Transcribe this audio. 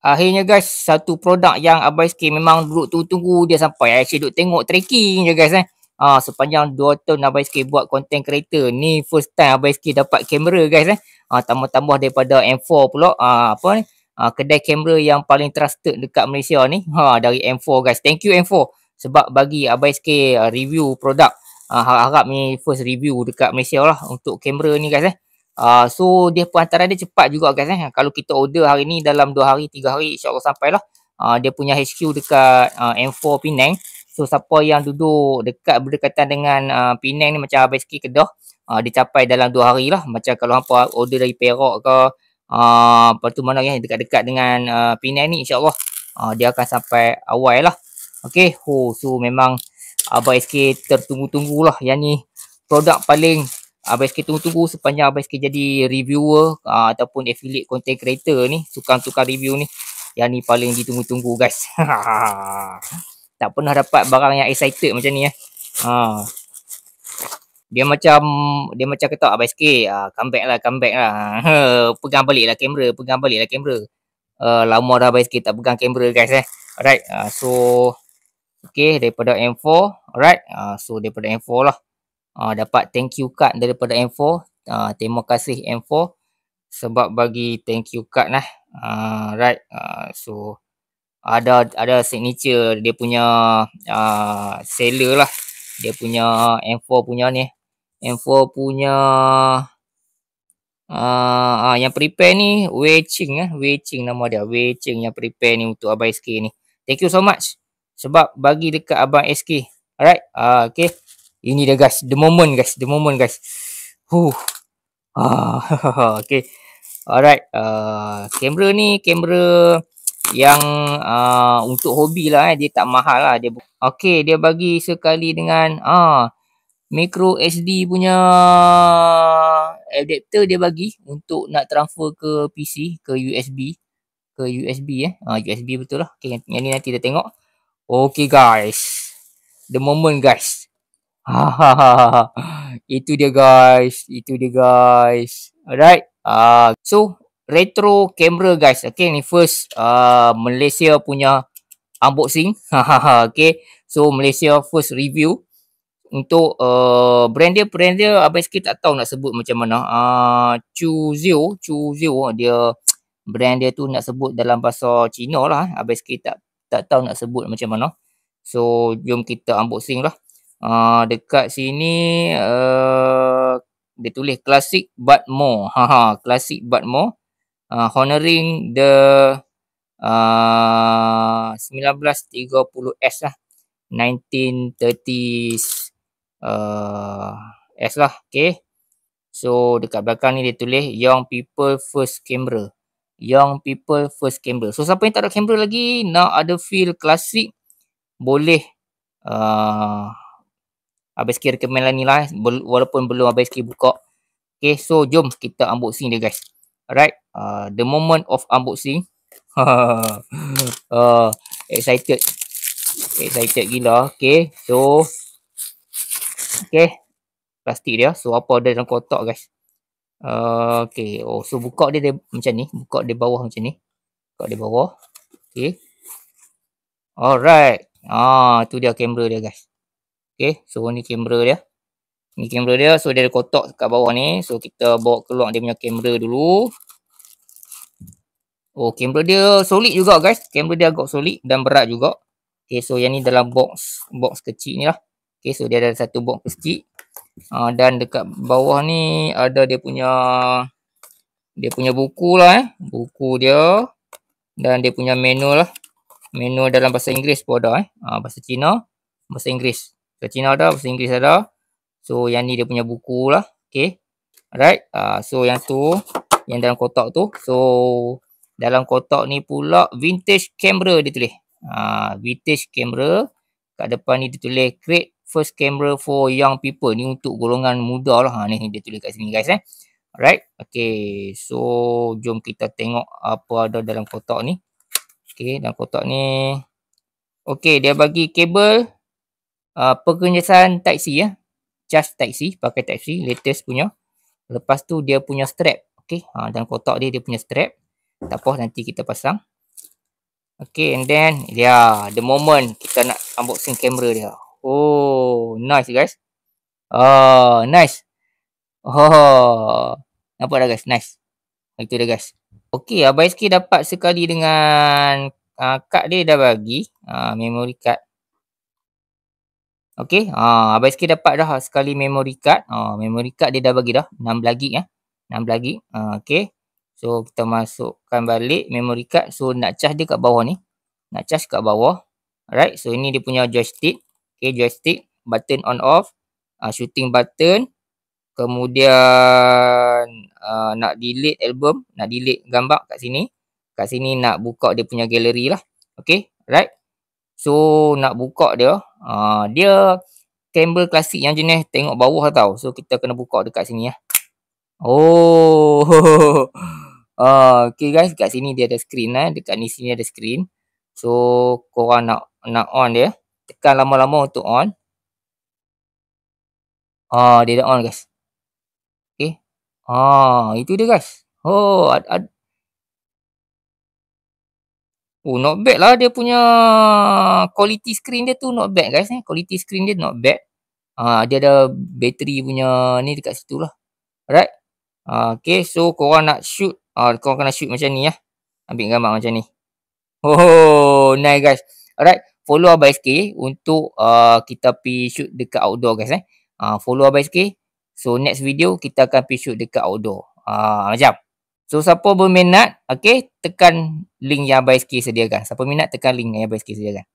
akhirnya guys, satu produk yang Abang SK memang duduk tunggu-tunggu dia sampai. Saya duduk tengok tracking je guys sepanjang 2 tahun Abang SK buat content creator ni, first time Abang SK dapat kamera guys tambah-tambah daripada M4 pula kedai kamera yang paling trusted dekat Malaysia ni dari M4 guys. Thank you M4 sebab bagi Abang SK review produk. Harap-harap ni first review dekat Malaysia lah untuk kamera ni guys so dia perantaran dia cepat juga guys kalau kita order hari ni dalam 2 hari 3 hari insyaAllah sampailah. Dia punya HQ dekat M4 Penang. So siapa yang duduk dekat berdekatan dengan Penang ni macam Abang SK Kedah, dia capai dalam 2 hari lah. Macam kalau hampa order dari Perak ke lepas tu mana yang dekat-dekat dengan Penang ni insyaAllah dia akan sampai awal lah. Okay, so memang Abang SK tertunggu-tunggu lah. Yang ni produk paling Abang SK tunggu-tunggu sepanjang Abang SK jadi reviewer ataupun affiliate content creator ni, tukang-tukang review ni. Yang ni paling ditunggu-tunggu guys. Tak pernah dapat barang yang excited macam ni Dia macam kata Abang SK comeback lah pegang balik lah kamera. Lama dah Abang SK tak pegang kamera guys alright so okay, daripada M4 alright so daripada M4 lah dapat thank you card daripada M4. Terima kasih M4 sebab bagi thank you card lah right so ada signature dia punya seller lah, dia punya M4 punya ni, M4 punya yang prepare ni Wei Ching nama dia, Wei Ching yang prepare ni untuk Abang SK ni. Thank you so much sebab bagi dekat Abang SK. Alright okay, ini dia guys, the moment guys okay, alright kamera ni kamera yang untuk hobi lah dia tak mahal lah dia. Okay, dia bagi sekali dengan micro SD punya adapter dia bagi untuk nak transfer ke PC ke USB USB betul lah. Okay, yang ni nanti kita tengok. Okay guys, the moment guys. Itu dia guys. Alright so retro camera guys. Okay, ni first Malaysia punya unboxing. Okay, so Malaysia first review untuk brand dia Abang SK tak tahu nak sebut macam mana. Chuzio dia brand dia tu nak sebut dalam bahasa Cina lah. Abang SK tak tahu nak sebut macam mana. So jom kita unboxing lah. Dekat sini dia tulis classic but more. Classic but more. Honoring the 1930s lah. 1930s S lah. Okay, so dekat belakang ni dia tulis young people first camera. So siapa yang tak ada kamera lagi, nak ada feel klasik, boleh Abang SK recommend lah ni lah walaupun belum Abang SK buka. Okay, so jom kita unboxing dia guys. Alright, the moment of unboxing. Excited gila. Okay, so okay, plastik dia. So apa ada dalam kotak guys. Okay, so buka dia macam ni. Buka di bawah macam ni. Okay, alright. Tu dia kamera dia guys. Okay, so ni kamera dia. So dia ada kotak kat bawah ni. So kita bawa keluar dia punya kamera dulu. Kamera dia solid juga guys. Kamera dia agak solid dan berat juga. Okay, so yang ni dalam box kecil ni lah. Okay, so dia ada satu box kecil. Dan dekat bawah ni ada dia punya buku lah buku dia, dan dia punya manual lah. Manual dalam bahasa Inggeris pun ada bahasa Cina, bahasa Inggeris. Bahasa Cina ada, bahasa Inggeris ada. So yang ni dia punya buku lah. Okay, alright. So yang tu, yang dalam kotak tu. So dalam kotak ni pula vintage camera dia tulis. Vintage camera. Kat depan ni dia tulis create first camera for young people. Ni untuk golongan muda lah. Ni dia tulis kat sini guys Alright. Okay, so jom kita tengok apa ada dalam kotak ni. Okay, dalam kotak ni. Okay, dia bagi kabel pengecasan Type-C Charge Type-C, pakai Type-C latest punya. Lepas tu dia punya strap. Okay, dalam kotak dia punya strap. Tak apa, nanti kita pasang. Okay, and then the moment kita nak unboxing kamera dia. Oh, nice guys. Oh, nice. Oh, nampak dah guys, nice. Itu dia guys. Okay, Abang SK dapat sekali dengan kad dia dah bagi. Memory card. Okay, Abang SK dapat dah sekali memory card. Memory card dia dah bagi dah. 16 gig 16 gig. Okay. So, kita masukkan balik memory card. So, nak charge dia kat bawah ni. Nak charge kat bawah. Alright, so ini dia punya joystick. Okay, joystick. Button on off. Shooting button. Kemudian nak delete album. Nak delete gambar kat sini. Kat sini nak buka dia punya gallery lah. Okay, right. So, nak buka dia. Dia camera klasik yang jenis tengok bawah tau. So, kita kena buka dekat sini ya. Oh. Okay guys, kat sini dia ada screen dekat ni sini ada screen. So, korang nak on dia. Tekan lama-lama untuk on. Dia dah on guys. Okay. Itu dia guys. Not bad lah dia punya quality screen dia tu not bad guys. Quality screen dia not bad. Dia ada bateri punya ni dekat situ lah. Alright. Okay, so korang nak shoot. Korang kena shoot macam ni ya. Ambil gambar macam ni. Oh, nice guys. Alright, follow Abang SK untuk kita pergi shoot dekat outdoor guys. Follow Abang SK. So next video kita akan pergi shoot dekat outdoor. Macam. So siapa berminat, okay, tekan link yang Abang SK sediakan. Siapa minat tekan link yang Abang SK sediakan.